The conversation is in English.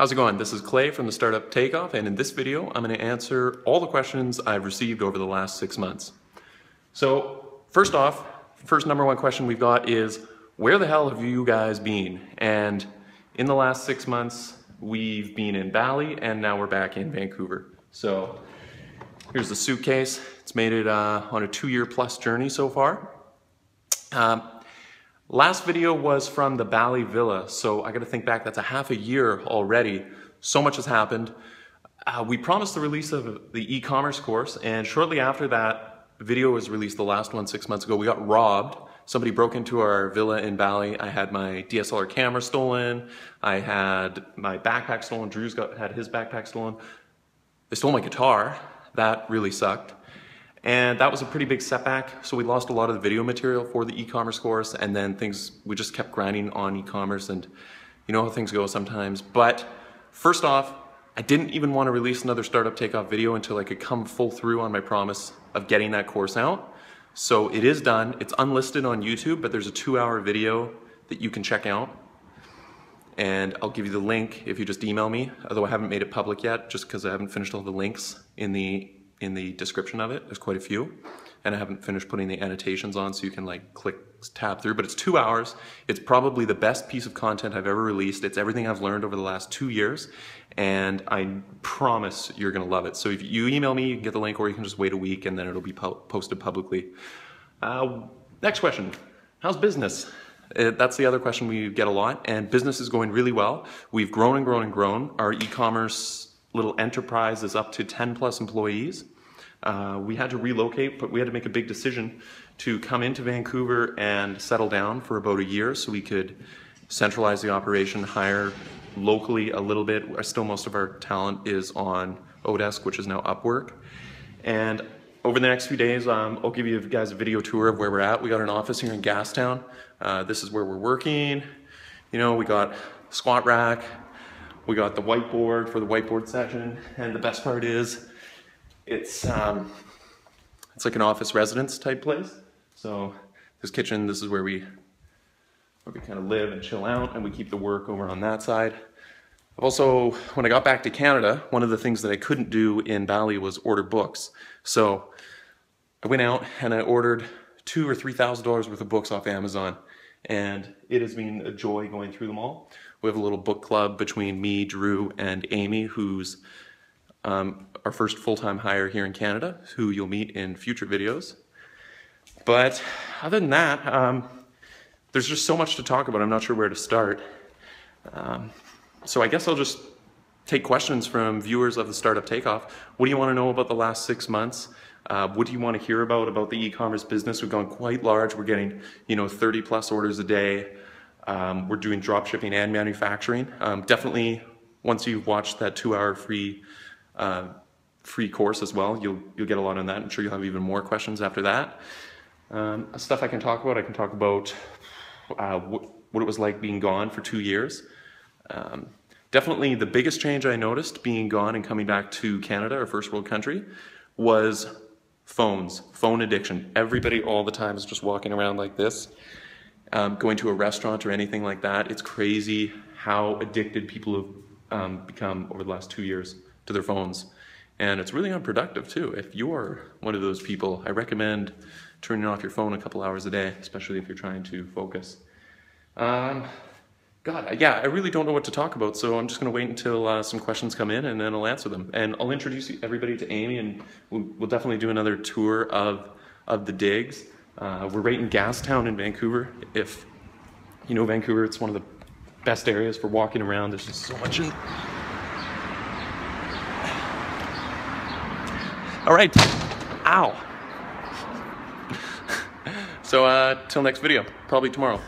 How's it going? This is Clay from the Startup Takeoff, and in this video, I'm going to answer all the questions I've received over the last 6 months. So, first off, first number one question we've got is, where the hell have you guys been? And in the last 6 months, we've been in Bali, and now we're back in Vancouver. So, here's the suitcase. It's made it on a 2-year plus journey so far. Last video was from the Bali villa, so I gotta think back, that's a half a year already. So much has happened. We promised the release of the e-commerce course, and shortly after that video was released, the last one 6 months ago, we got robbed. Somebody broke into our villa in Bali. I had my DSLR camera stolen. I had my backpack stolen. Drew's had his backpack stolen. They stole my guitar. That really sucked. And that was a pretty big setback, so we lost a lot of the video material for the e-commerce course, and then we just kept grinding on e-commerce, and you know how things go sometimes. But first off, I didn't even want to release another Startup Takeoff video until I could come full through on my promise of getting that course out. So it is done. It's unlisted on YouTube, but there's a 2-hour video that you can check out. And I'll give you the link if you just email me, although I haven't made it public yet, just because I haven't finished all the links in the description of it. There's quite a few, and I haven't finished putting the annotations on, so you can like tab through, but it's 2 hours. It's probably the best piece of content I've ever released. It's everything I've learned over the last 2 years, and I promise you're gonna love it. So if you email me, you can get the link, or you can just wait a week and then it'll be posted publicly. Next question, how's business? That's the other question we get a lot, and business is going really well. We've grown and grown and grown. Our e-commerce little enterprise is up to 10 plus employees. We had to relocate, but we had to make a big decision to come into Vancouver and settle down for about a year so we could centralize the operation, hire locally a little bit. Still most of our talent is on Odesk, which is now Upwork. And over the next few days, I'll give you guys a video tour of where we're at. We got an office here in Gastown. This is where we're working. You know, we got squat rack, we got the whiteboard for the whiteboard session, and the best part is, it's like an office residence type place. So this kitchen, this is where we kind of live and chill out, and we keep the work over on that side. I've also, when I got back to Canada, one of the things that I couldn't do in Bali was order books. So I went out and I ordered $2,000 or $3,000 worth of books off Amazon, and it has been a joy going through them all. We have a little book club between me, Drew, and Amy, who's our first full-time hire here in Canada, who you'll meet in future videos. But other than that, there's just so much to talk about. I'm not sure where to start. So I guess I'll just take questions from viewers of the Startup Takeoff. What do you want to know about the last 6 months? What do you want to hear about the e-commerce business? We've gone quite large. We're getting, 30 plus orders a day. We're doing drop shipping and manufacturing. Definitely, once you've watched that 2-hour free course as well, you'll get a lot on that. I'm sure you'll have even more questions after that. Stuff I can talk about. I can talk about what it was like being gone for 2 years. Definitely the biggest change I noticed being gone and coming back to Canada, our first world country, was phone addiction. Everybody all the time is just walking around like this. Going to a restaurant or anything like that, it's crazy how addicted people have become over the last 2 years to their phones. And it's really unproductive too. If you're one of those people, I recommend turning off your phone a couple hours a day, especially if you're trying to focus. Yeah, I really don't know what to talk about, so I'm just going to wait until some questions come in, and then I'll answer them. And I'll introduce everybody to Amy, and we'll definitely do another tour of the digs. We're right in Gastown in Vancouver. If you know Vancouver, it's one of the best areas for walking around. There's just so much in... All right. Ow. So till next video, probably tomorrow.